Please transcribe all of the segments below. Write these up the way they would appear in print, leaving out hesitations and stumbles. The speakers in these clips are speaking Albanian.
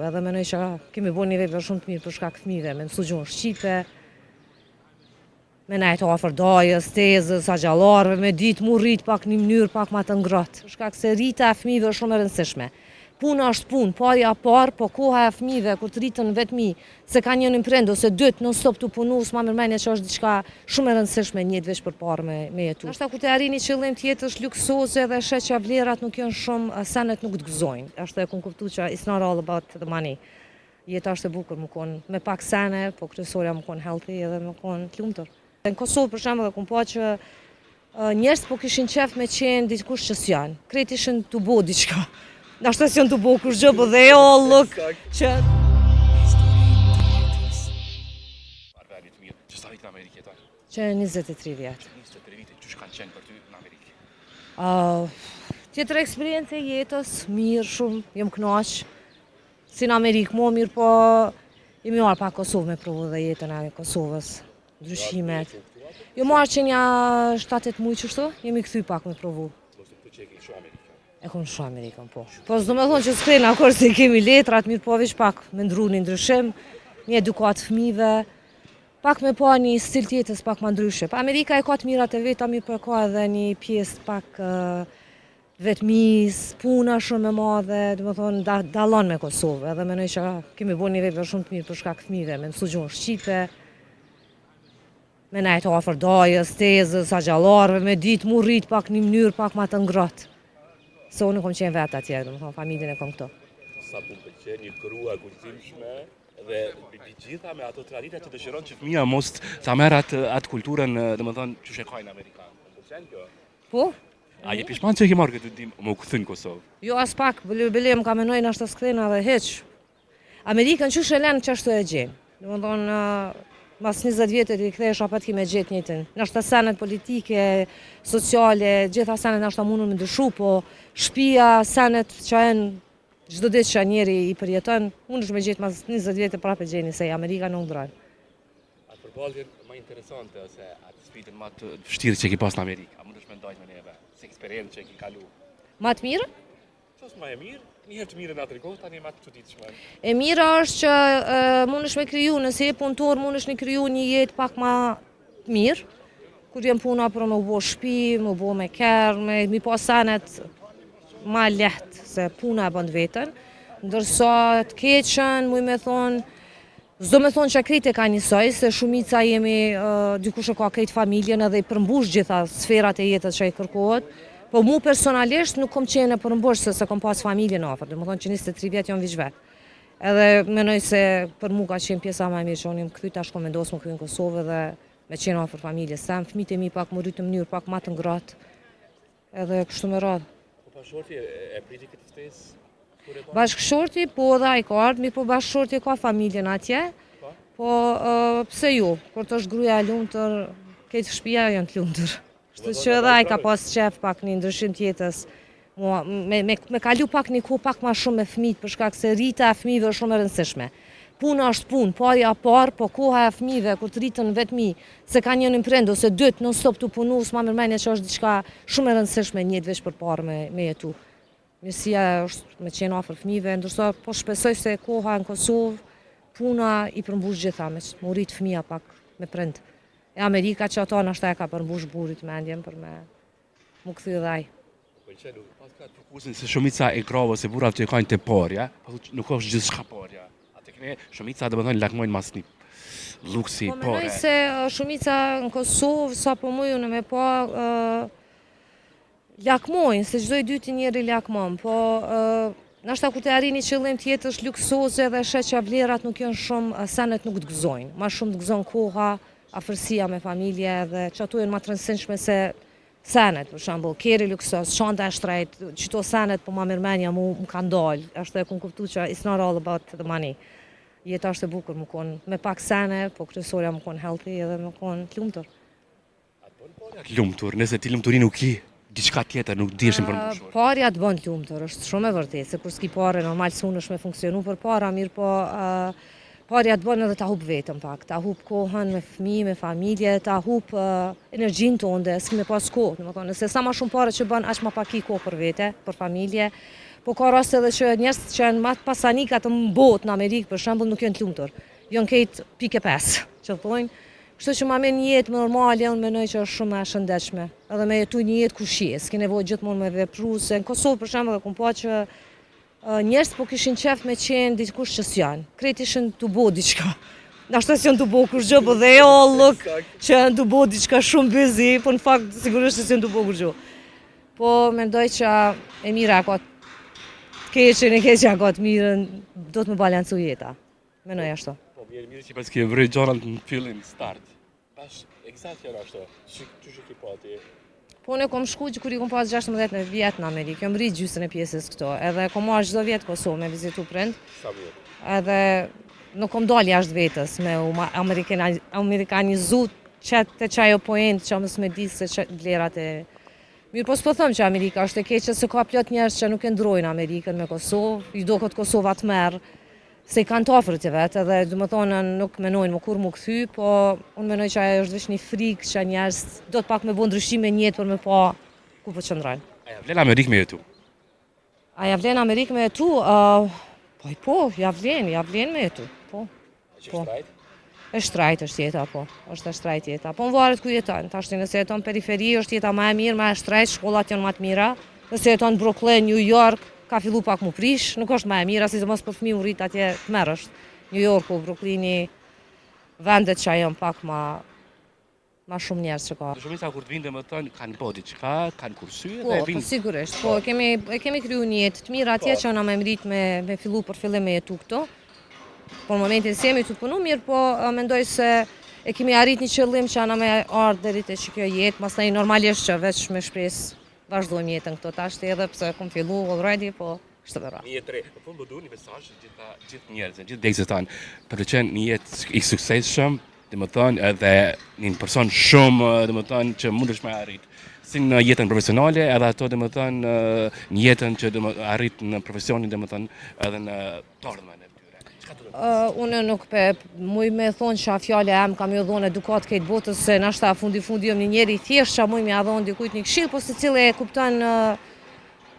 Edhe menoj që kemi bo një vepër shumë të mirë për shkak fëmijëve, me mësu gjuhën shqipe, me nejtë afër dajës, tezës, agjallarëve, me ditë mu rrit pak një mënyrë pak ma të ngrohtë. Për shkak se rrita e fëmijëve është shumë e rëndësishme. Puna është punë, parja parë, po koha e fëmijëve kur të rritën vetmi, se ka një prind ose dytë non stop të punu, s'ma mërmenja që është diçka shumë e rëndësishme një veç përpara me jetu. Ashta ku të arrini qëllim tjetër luksoze dhe shet që vlerat nuk janë shumë, senet nuk të gëzojnë. Ashta e kun kuptu që it's not all about the money. Jeta është e bukur më konë me pak sene, po kryesorja më konë healthy edhe më konë të lumtur. Në Kosovë për shembull kam pa që njerëz po kishin qef me qenë dikush që s'janë. Krejt ishin të bo diçka. Nashta s'janë të bo kur gjë, po they all look që që 23 vjet. 23 vite, çu kanë qenë për ty në Amerikë? Tjetër eksperiencë e jetës, mirë shumë, jam kënaq. Si në Amerikë, më mirë, po jemi marrë pa Kosovë me provu dhe jetën e Kosovës, ndryshimet. Jo marrë që një 7-8 muaj qështu, jemi këthy pak me provu. E kom shumë Amerikën, po. Po s'do me thonë që s'krejnë akor se kemi letrat, mirë po veç pak me ndru një ndryshim, një edukat fëmijëve, pak me pa një stil tjetës pak ma ndryshe. Pa Amerika e ka të mirat e veta, mirë po e ka edhe një pjesë pak vetmis, puna shumë e madhe, dhe me thonë dallon me Kosovë, edhe menoj që kemi bo një vepër shumë të mirë për shkak fëmijëve, me mësu gjuhën shqipe, me nejtë afër dajës, tezës, agjallarëve, me ditë mu rrit pak një mënyrë pak ma të ngrohtë. Se unë kom qenë vetë atje, dhe më thonë familjen e kom këto. Sa pun pëlqen një grua kulturshme dhe gjitha me ato tradita që dëshiron që fëmia mos ta merr atë kulturën, domethënë që shekojnë amerikanë. Pëlqen kjo? Po? A je pishman që ke marrë këtë dim më u kthy në Kosovë? Jo as pak, bële më ka menojnë ashtë të skrena dhe heq. Amerikën që shëlen që ashtu e gjenë. Domethënë mas 20 vjetet i kthehesha pa t'ki me gjetë njëtën. Nashta senet politike, sociale, gjitha senet nashta mundu me ndryshu, po shtëpia, senet që janë çdo ditë që njeri i përjeton, mundesh me gjetë mas 20 vjetë prapë gjeni se Amerika nuk ndron. Atë përballjen më interesante ose atë sfidën më të vështirë që ke pas në Amerikë, a mundesh me ndajmë neve, se eksperiencë që ke kalu? Ma të mirë? Qos më e mirë? Një herë të mirë në atë rikoh, tani më të çuditshme. E mira është që mundesh me kriju, nëse je punëtor, mundesh me kriju një jetë pak ma të mirë. Kur jem puna për me u bo shtëpi, me u bo me kerr, mi pa senet ma lehtë, se puna e bën vetën. Ndërsa të keqen, muj me thonë, s'do me thonë që krejt e ka njësoj, se shumica jemi, dikush e ka krejt familjen edhe i përmbush gjitha sferat e jetës që i kërkohet. Po mu personalisht nuk kom qenë e përmbush se kom pas familjen afër, dhe më thonë që 23 vjetë janë vish vetë. Edhe menoj se për mu ka qenë pjesa më e mirë që unë jem kthy tash kom vendosur më kthye në Kosovë dhe me qenë afër familjes sem, fëmijët e mi pak më rritë në mënyrë pak më të ngrohtë. Edhe kështu me radhë. Po bashkëshorti e priti këtë ftesë? Bashkëshorti po dhe ai ka ardhur, po bashkëshorti ka familjen atje. Po pse jo? Kur të është gruaja e lumtur, këtë shtëpia janë të lumtur. Kështu që edhe ai ka pas qef pak një ndryshim tjetës, me kalu pak një kohë pak ma shumë me fëmijët për shkak se rrita e fëmijëve është shumë e rëndësishme. Puna është punë, parja parë, po koha e fëmijëve kur të rritën vetmi, se ka një prind ose dytë non stop të punu, s'ma mërmenja që është diçka shumë e rëndësishme një veç përpara me jetu. Mirësia është me qenë afër fëmijëve, ndërsa po shpresoj se koha në Kosovë, puna i përmbush gjitha, me më rrit fëmija pak me prind. E Amerika që ato nashta e ka përmbush burit mendjen për me mu kthy dhe ai. Pëlqen, pas ka të fokusin se shumica e grave ose burrat që kanë të parja, nuk është gjithçka parja. Atë kene shumica domethënë lakmojnë mas një luksi parë. Po pore. menoj se shumica në Kosovë sa po muj unë me pa lakmojnë, se çdo i dyti njeri lakmon, po nashta ku të arrini qëllim tjetër është luksoze dhe shet që vlerat nuk janë shumë, senet nuk të gëzojnë. Ma shumë të gëzon koha, afërsia me familje dhe që ato janë ma të rëndësishme se senet, për shembull, keri luksos, çanta e shtrejtë, qëto senet po ma mirëmenja mu kanë dalë, ashtu e kun kuptu që it's not all about the money. Jeta është e bukur më konë, me pak sene, po kryesorja më konë healthy edhe më konë të lumtur. Atë bën parja të lumtur, nëse ti lumturi nuk ki, diçka tjetër nuk dieshin përmbushur. Parja të bën të lumtur, është shumë e vërtetë, se kur s'ki parë normal s'unesh me funksionu për para, mirë po parja të bën edhe ta hub vetën pak, ta hub kohën me fëmijë, me familje, ta hub energjinë tonë, s'ki me pas kohë, domethënë, nëse sa më shumë parë që bën, aq më pak i kohë për vete, për familje. Po ka raste edhe që njerëz që janë më pasanika të botë në Amerikë për shembull nuk janë të lumtur. Janë këtë pikë 5, që thonë. Kështu që ma me një jetë normale, unë menoj që është shumë e shëndetshme. Edhe me jetu një jetë kushie, s'ke nevojë gjithmonë me vepru, se në Kosovë për shembull kam pa që njerëz po kishin qef me qenë dikush që s'janë. Krejt ishin të bo diçka. Nashta s'janë të bo kurgjë, po dhe jo look që janë të bo diçka shumë busy, po në fakt sigurisht s'janë të bo kurgjë. Po mendoj që e mira ka keqen e keqja ka të mirën, do të më balancu jeta. Menoj ashtu. Po mirë që pas ke vrejë gjonat në fillim start. Pas eksakt janë ashtu. Që ke pa ti? Po unë kom shku kur i kom pas 16 vjet në Amerikë, jam rrit gjysën e pjesës këto, edhe kom marrë çdo vjet Kosovë me vizitu prind. Sa vjet? Edhe nuk kom dalë jashtë vetës me amerikanizu çajo point që mos me di se vlerat e. Mirë, po s'po them që Amerika është e keqe se ka plot njerëz që nuk e ndrojnë Amerikën me Kosovë, i do këtë Kosova të merr. Se i kanë të afërt e vetë edhe du më thonë nuk menojnë më kur më këthy, po unë menoj që ajo është veç një frikë që njerëz do të pak me bo ndryshime një jetë për me pa ku po qëndrojnë. A ja vlen Amerikë me jetu? A ja vlen Amerikë me jetu? Ja vlen me jetu. Po. Që shtrajt? E shtrajt është jeta, po. Është e shtrajt jeta. Po në varet ku jeton. Tashti nëse jeton periferi është jeta më e mirë, më e shtrajt, shkollat janë më të mira. Nëse jeton në Brooklyn, New York, ka fillu pak mu prish, nuk është më e mira, si të mos për fëmi u rrit atje të merë është. New Yorku, Brooklyni, vendet që janë pak ma shumë njerës që ka. Shumica kur të vinë dhe më thënë, kanë po diçka, kanë kursye Po, dhe vinë. Po sigurisht, po, e kemi kryu një jetë të mirë atje që na me mrit me fillu për fillim me jetu këto. Po në momentin se jemi të punu mirë, po mendoj se e kemi arrit një qëllim që ana me ardhë deri te që kjo jetë, mastaj normalisht që veç me shpresë vazhdojmë jetën këto tashti edhe pse kom fillu already, po kështë të ra. Një jetë re. Po më du një mesazh gjithë njerëzën, gjithë degëzët tanë, për të qenë një jetë i suksesshëm, dhe më thënë edhe një person shumë, dhe më thënë që mundesh me arrit. Si në jetën profesionale, edhe ato dhe më thënë një jetën që dhe më arrit në profesionin dhe më thënë edhe në të ardhmen e tyre. Unë nuk muj me thonë që a fjale em kam jo dhonë edukat këtë botës se nashta fundi jom një njeri thjesht që muj me a dhonë dikujt një këshill, po se cilë e kuptan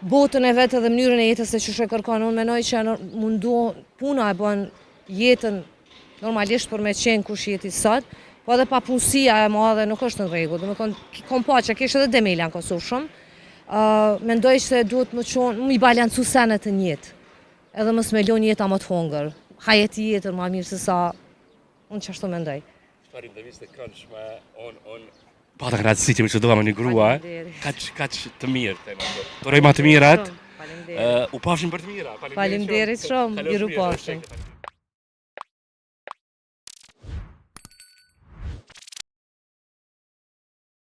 botën e vetë dhe mënyrën e jetës e që shë kërkan. Unë menoj që mundu puna e bën jetën normalisht për me qenë kush jeti sot, po edhe pa punësia e madhe nuk është në rregull. Do të thonë, kom pa që kesh edhe demela në Kosovë shumë. Mendoj se duhet më i balancu senet të jetë, edhe mos me lon jeta më të hongër. Hajeti jetër ma mirë se sa unë që ashtu mendoj. Shparim dhe viste këndshme, pata knatësi që më që doha me një grua, kaq të mirë të e më. Doroj ma të mirat, u pafshin për të mira. Faleminderit shumë, miru pafshin.